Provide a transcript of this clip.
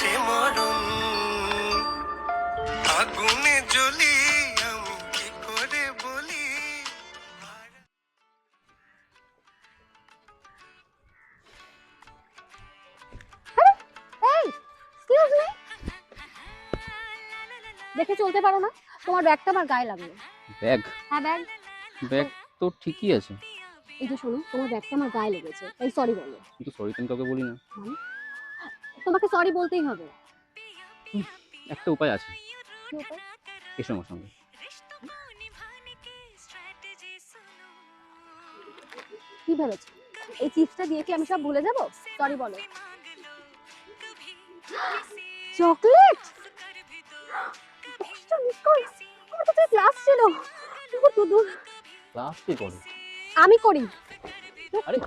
আছে মরণ, আগুনে জ্বলি আমি কি করে বলি। এই এক্সকিউজ মি, দেখে চলতে পারো না? তোমার ব্যাগটা আমার গায়ে লাগলো। ব্যাগ? হ্যাঁ ব্যাগ। ব্যাগ তো ঠিকই আছে, এই যে শোনো, তোমার ব্যাগটা আমার গায়ে লেগেছে, তাই সরি বলো। কিন্তু সরি তুমি কাউকে বলি না। মানে তোমাকে সরি বলতেই হবে। একটা উপায় আছে, কি উপায়? এসো আমার সঙ্গে। কি ভেবেছো এই চিপসটা দিয়ে কি আমি সব ভুলে যাব? সরি বলো। চকলেট 10টা মিস কল, আমার কাছে ক্লাস ছিল। দূর দূর দূর। ক্লাস কি করো? আমি করি। আরে